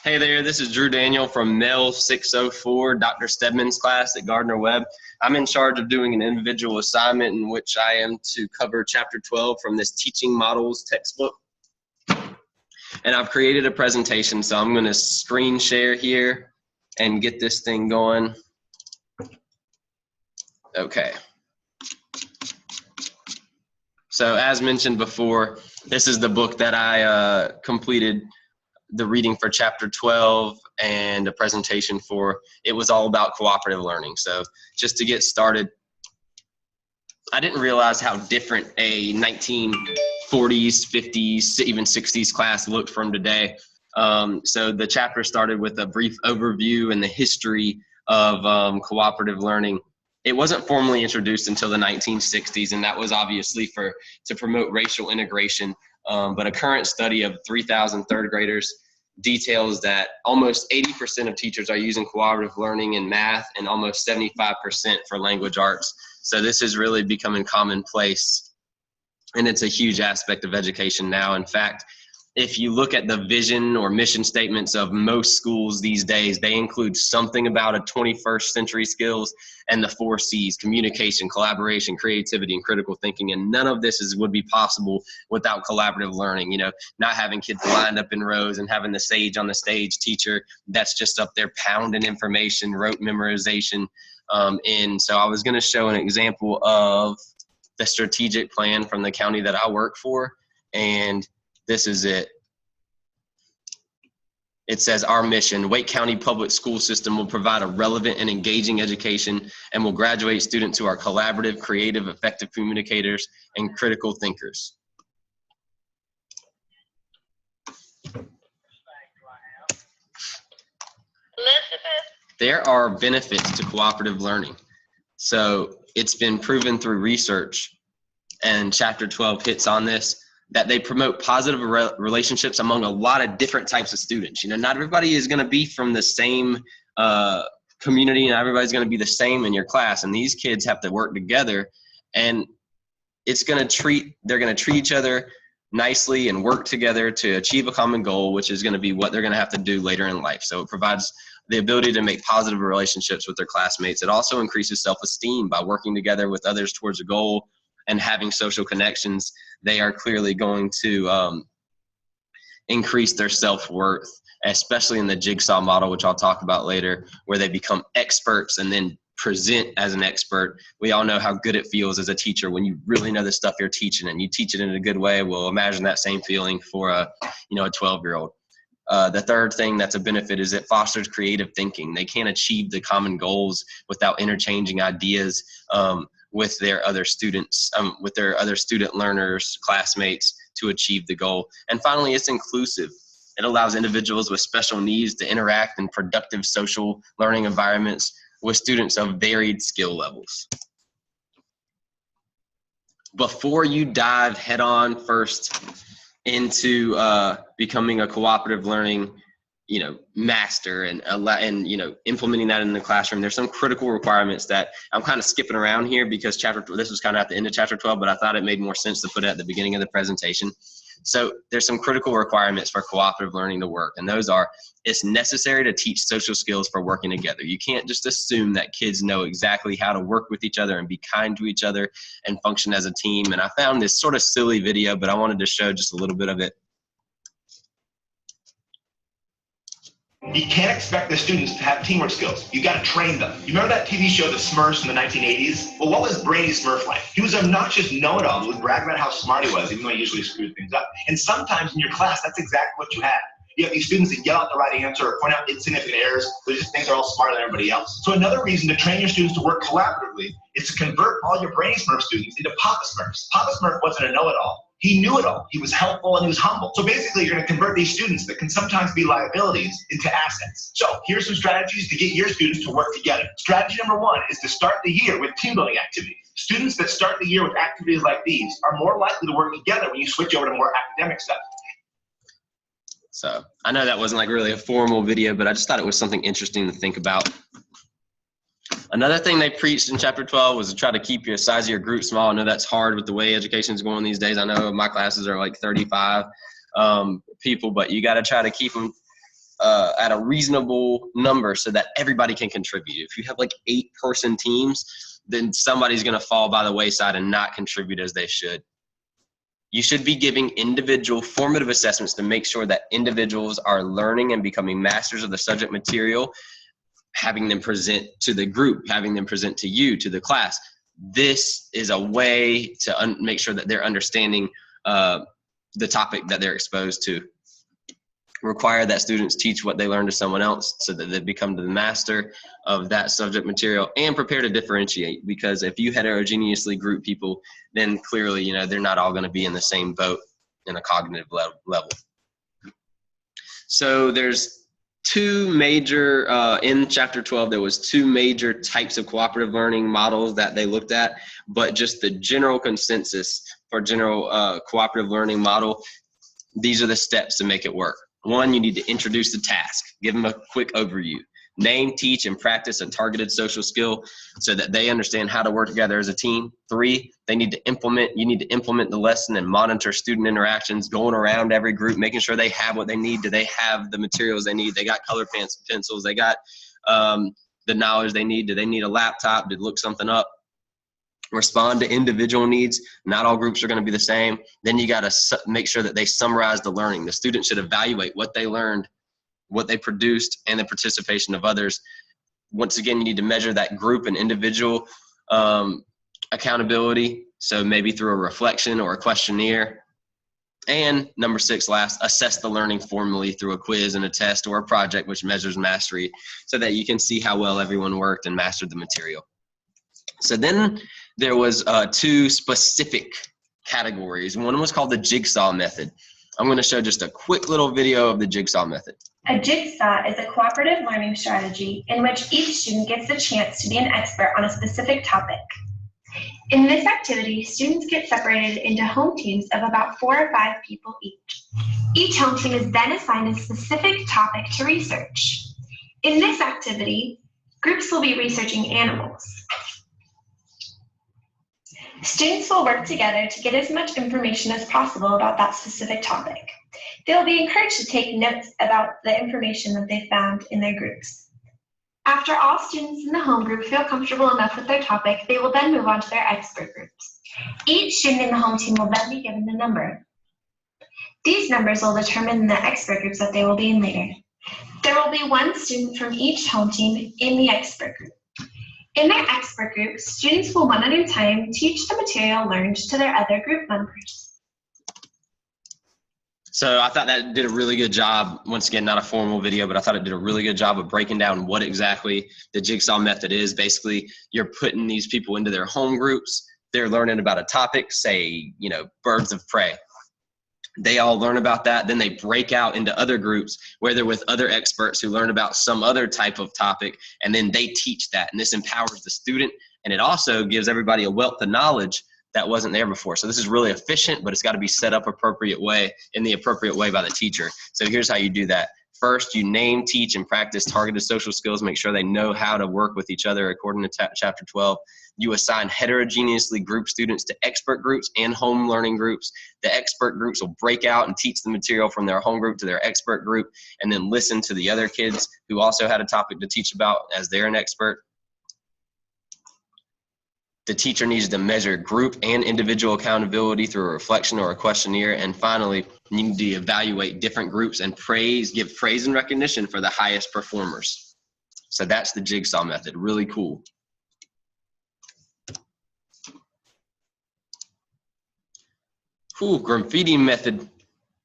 Hey there, this is Drew Daniel from MEL 604, Dr. Stedman's class at Gardner-Webb. I'm in charge of doing an individual assignment in which I am to cover Chapter 12 from this Teaching Models textbook. And I've created a presentation, so I'm going to screen share here and get this thing going. Okay. So as mentioned before, this is the book that I completed the reading for Chapter 12 and a presentation for. It was all about cooperative learning. So just to get started, I didn't realize how different a 1940s, 50s, even 60s class looked from today. So the chapter started with a brief overview and the history of cooperative learning. It wasn't formally introduced until the 1960s, and that was obviously to promote racial integration. But a current study of 3,000 third graders details that almost 80% of teachers are using cooperative learning in math and almost 75% for language arts. So this is really becoming commonplace, and it's a huge aspect of education now. In fact, if you look at the vision or mission statements of most schools these days, they include something about a 21st century skills and the 4 C's: communication, collaboration, creativity, and critical thinking. And none of this would be possible without collaborative learning. You know, not having kids lined up in rows and having the sage on the stage teacher that's just up there pounding information, rote memorization. And so I was going to show an example of the strategic plan from the county that I work for, and this is it. It says, our mission: Wake County Public School System will provide a relevant and engaging education and will graduate students who are collaborative, creative, effective communicators, and critical thinkers. There are benefits to cooperative learning. So it's been proven through research, and Chapter 12 hits on this, that they promote positive relationships among a lot of different types of students. You know, not everybody is going to be from the same community, and everybody's going to be the same in your class. And these kids have to work together, and they're going to treat each other nicely and work together to achieve a common goal, which is going to be what they're going to have to do later in life. So it provides the ability to make positive relationships with their classmates. It also increases self-esteem by working together with others towards a goal and having social connections. They are clearly going to increase their self-worth, especially in the jigsaw model, which I'll talk about later, where they become experts and then present as an expert. We all know how good it feels as a teacher when you really know the stuff you're teaching and you teach it in a good way. Well, imagine that same feeling for a 12-year-old. The third thing that's a benefit is it fosters creative thinking. They can't achieve the common goals without interchanging ideas with their other students, with their other student learners, classmates, to achieve the goal. And finally, it's inclusive. It allows individuals with special needs to interact in productive social learning environments with students of varied skill levels. Before you dive head on first into becoming a cooperative learning master and implementing that in the classroom, there's some critical requirements that I'm kind of skipping around here because this was kind of at the end of Chapter 12, but I thought it made more sense to put it at the beginning of the presentation. So there's some critical requirements for cooperative learning to work, and those are: it's necessary to teach social skills for working together. You can't just assume that kids know exactly how to work with each other and be kind to each other and function as a team. And I found this sort of silly video, but I wanted to show just a little bit of it. You can't expect the students to have teamwork skills. You got to train them. You remember that TV show, The Smurfs, in the 1980s? Well, what was Brady Smurf like? He was an obnoxious know-it-all who would brag about how smart he was, even though he usually screwed things up. And sometimes in your class, that's exactly what you have. You have these students that yell out the right answer or point out insignificant errors. They just think they're all smarter than everybody else. So another reason to train your students to work collaboratively is to convert all your Brainy Smurf students into Papa Smurfs. Papa Smurf wasn't a know-it-all. He knew it all. He was helpful and he was humble. So basically, you're going to convert these students that can sometimes be liabilities into assets. So here's some strategies to get your students to work together. Strategy number 1 is to start the year with team building activities. Students that start the year with activities like these are more likely to work together when you switch over to more academic stuff. So I know that wasn't like really a formal video, but I just thought it was something interesting to think about. Another thing they preached in Chapter 12 was to try to keep your size of your group small. I know that's hard with the way education is going these days. I know my classes are like 35 people, but you got to try to keep them at a reasonable number so that everybody can contribute. If you have like 8-person teams, then somebody's going to fall by the wayside and not contribute as they should. You should be giving individual formative assessments to make sure that individuals are learning and becoming masters of the subject material, having them present to the group, having them present to you, to the class. This is a way to make sure that they're understanding the topic that they're exposed to. Require that students teach what they learn to someone else so that they become the master of that subject material, and prepare to differentiate, because if you heterogeneously group people, then clearly, you know, they're not all going to be in the same boat in a cognitive level. So there's two major, in chapter 12, there was two major types of cooperative learning models that they looked at, but just the general consensus for general cooperative learning model, these are the steps to make it work. 1, you need to introduce the task. Give them a quick overview. Name, teach, and practice a targeted social skill so that they understand how to work together as a team. 3, you need to implement the lesson and monitor student interactions, going around every group, making sure they have what they need. Do they have the materials they need? They got color pencils. They got the knowledge they need. Do they need a laptop to look something up? Respond to individual needs. Not all groups are going to be the same. Then you got to make sure that they summarize the learning. The student should evaluate what they learned, what they produced, and the participation of others. Once again, you need to measure that group and individual accountability. So maybe through a reflection or a questionnaire. And number 6, last, assess the learning formally through a quiz and a test or a project which measures mastery so that you can see how well everyone worked and mastered the material. So then there was 2 specific categories. One was called the jigsaw method. I'm going to show just a quick little video of the jigsaw method. A jigsaw is a cooperative learning strategy in which each student gets the chance to be an expert on a specific topic. In this activity, students get separated into home teams of about 4 or 5 people each. Each home team is then assigned a specific topic to research. In this activity, groups will be researching animals. Students will work together to get as much information as possible about that specific topic. They will be encouraged to take notes about the information that they found in their groups. After all students in the home group feel comfortable enough with their topic, they will then move on to their expert groups. Each student in the home team will then be given a number. These numbers will determine the expert groups that they will be in later. There will be 1 student from each home team in the expert group. In their expert group, students will one at a time teach the material learned to their other group members. So I thought that did a really good job. Once again, not a formal video, but I thought it did a really good job of breaking down what exactly the jigsaw method is. Basically, you're putting these people into their home groups. They're learning about a topic, say, you know, birds of prey. They all learn about that. Then they break out into other groups where they're with other experts who learn about some other type of topic, and then they teach that. And this empowers the student, and it also gives everybody a wealth of knowledge that wasn't there before. So this is really efficient, but it's got to be set up in the appropriate way by the teacher. So here's how you do that. First, you name, teach, and practice targeted social skills. Make sure they know how to work with each other according to chapter 12. You assign heterogeneously grouped students to expert groups and home learning groups. The expert groups will break out and teach the material from their home group to their expert group, and then listen to the other kids who also had a topic to teach about as they're an expert. The teacher needs to measure group and individual accountability through a reflection or a questionnaire. And finally, you need to evaluate different groups and give praise and recognition for the highest performers. So that's the jigsaw method. Really cool. Cool. Graffiti method.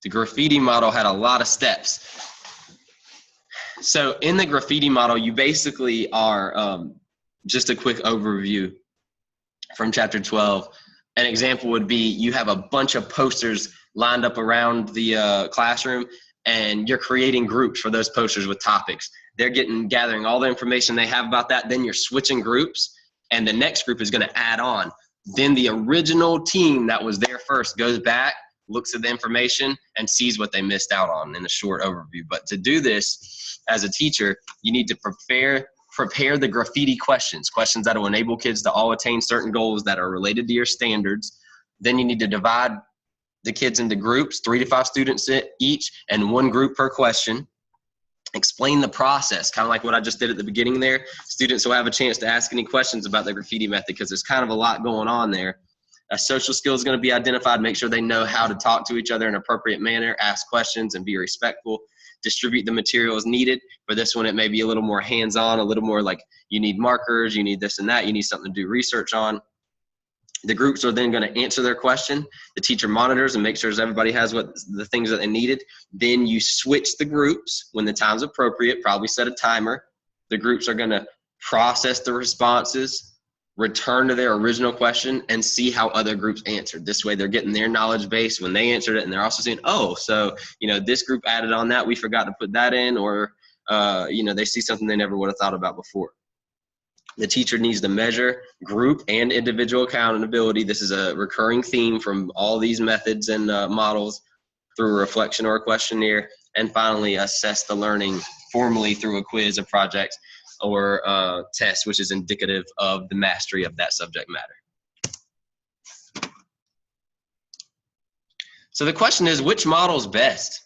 The graffiti model had a lot of steps. So in the graffiti model, you basically are, just a quick overview from chapter 12. An example would be you have a bunch of posters lined up around the classroom, and you're creating groups for those posters with topics. They're gathering all the information they have about that. Then you're switching groups, and the next group is going to add on. Then the original team that was there first goes back, looks at the information, and sees what they missed out on in a short overview. But to do this as a teacher, you need to prepare the graffiti questions that will enable kids to all attain certain goals that are related to your standards. Then you need to divide the kids into groups, 3 to 5 students each, and 1 group per question. Explain the process, kind of like what I just did at the beginning there. Students will have a chance to ask any questions about their graffiti method because there's kind of a lot going on there. Social skills is going to be identified. Make sure they know how to talk to each other in an appropriate manner, ask questions, and be respectful. Distribute the material as needed. For this one, it may be a little more hands-on, a little more like you need markers, you need this and that, you need something to do research on. The groups are then going to answer their question. The teacher monitors and makes sure everybody has what the things that they needed. Then you switch the groups when the time's appropriate, probably set a timer. The groups are going to process the responses, return to their original question, and see how other groups answered. This way they're getting their knowledge base when they answered it, and they're also saying, oh, so, you know, this group added on that, we forgot to put that in, or, you know, they see something they never would have thought about before. The teacher needs to measure group and individual accountability. This is a recurring theme from all these methods and models through a reflection or a questionnaire. And finally, assess the learning formally through a quiz, a project, or test, which is indicative of the mastery of that subject matter. So the question is, which model is best?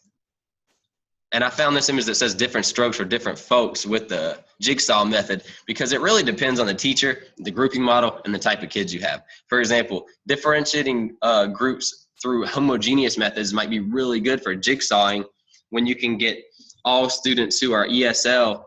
And I found this image that says different strokes for different folks with the jigsaw method, because it really depends on the teacher, the grouping model, and the type of kids you have. For example, differentiating groups through homogeneous methods might be really good for jigsawing when you can get all students who are ESL,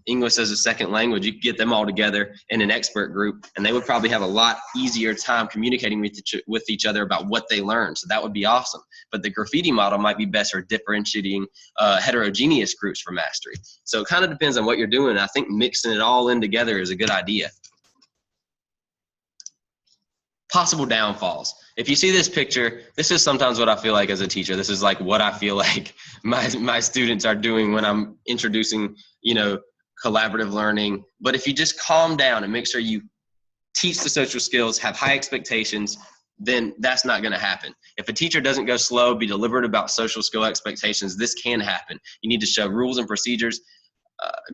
English as a second language, you could get them all together in an expert group, and they would probably have a lot easier time communicating with each other about what they learned. So that would be awesome. But the graffiti model might be best for differentiating heterogeneous groups for mastery. So it kind of depends on what you're doing. I think mixing it all in together is a good idea. Possible downfalls. If you see this picture, this is sometimes what I feel like as a teacher. This is like what I feel like my students are doing when I'm introducing, you know, collaborative learning. But if you just calm down and make sure you teach the social skills, have high expectations, then that's not going to happen. If a teacher doesn't go slow, be deliberate about social skill expectations, this can happen. You need to show rules and procedures.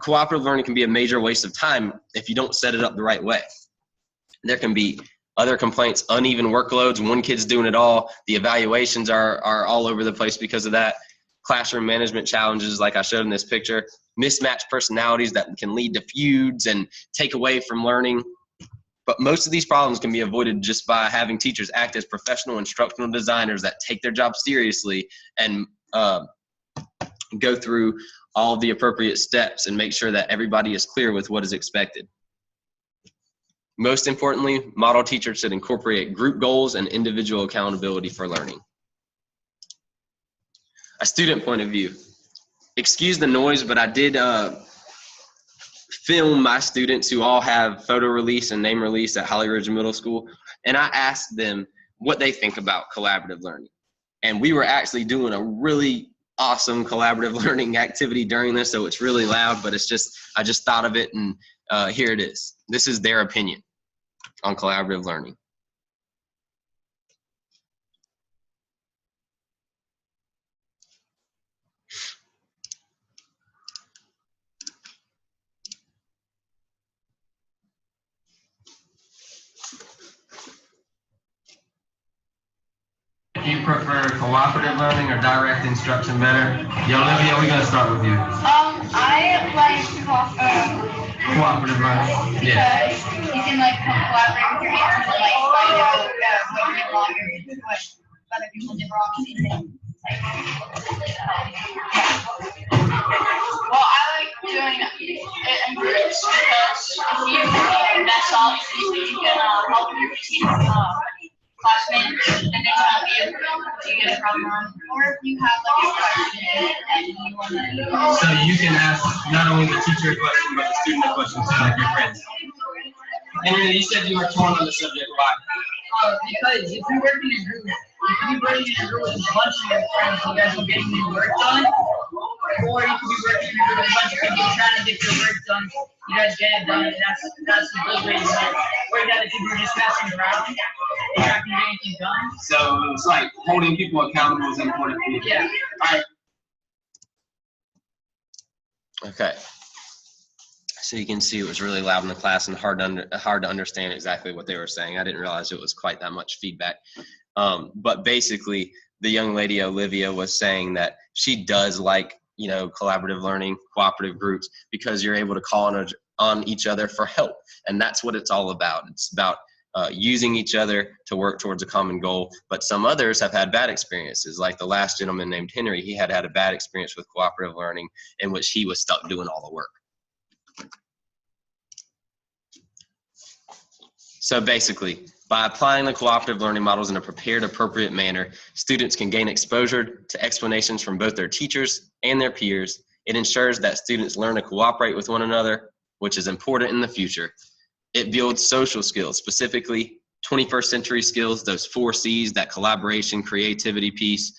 Cooperative learning can be a major waste of time if you don't set it up the right way. There can be other complaints, uneven workloads, one kid's doing it all. The evaluations are all over the place because of that. Classroom management challenges, like I showed in this picture. Mismatched personalities that can lead to feuds and take away from learning. But most of these problems can be avoided just by having teachers act as professional instructional designers that take their job seriously and go through all the appropriate steps and make sure that everybody is clear with what is expected. Most importantly, model teachers should incorporate group goals and individual accountability for learning. A student point of view. Excuse the noise, but I did film my students who all have photo release and name release at Holly Ridge Middle School, and I asked them what they think about collaborative learning. And we were actually doing a really awesome collaborative learning activity during this, so it's really loud, but it's just, I just thought of it, and here it is. This is their opinion on collaborative learning. Do you prefer cooperative learning or direct instruction better? Yo, Olivia, we're gonna start with you. I like Cooperative learning. Yeah. because you can like collaborate with your hands and like find out what you did wrong or what other people did wrong. Well, I like doing it in groups because if you invest all these things, you can help your team classmates and they can help you to get a problem on. Or if you have like a question and you want to. So you can ask not only the teacher a question, but the student a question too, like your friends. Henry, you said you were torn on the subject. Why? Because if you work in a group, with a bunch of your friends, you guys are getting your work done. Or you could be working with a bunch of people trying to get your work done. You guys get it done, and that's the good way to do it. Or you got people who are just messing around and you're not gonna get anything done. So it's like holding people accountable is important for you. Yeah. All right. Okay. So you can see it was really loud in the class and hard to understand exactly what they were saying. I didn't realize it was quite that much feedback. But basically, the young lady Olivia was saying that she does like, collaborative learning, cooperative groups, because you're able to call on each other for help. And that's what it's all about. It's about using each other to work towards a common goal. But some others have had bad experiences, like the last gentleman named Henry. He had a bad experience with cooperative learning in which he was stuck doing all the work. So basically, by applying the cooperative learning models in a prepared, appropriate manner, students can gain exposure to explanations from both their teachers and their peers. It ensures that students learn to cooperate with one another, which is important in the future. It builds social skills, specifically 21st century skills, those 4 C's, that collaboration, creativity piece.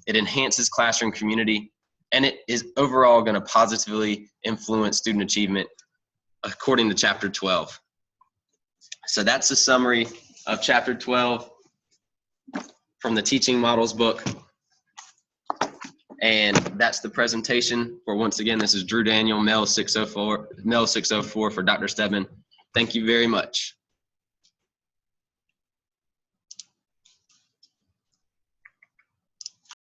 It enhances classroom community, and it is overall going to positively influence student achievement according to Chapter 12. So that's a summary of Chapter 12 from the Teaching Models book. And that's the presentation for, once again, this is Drew Daniel, Mel 604 for Dr. Stedman. Thank you very much.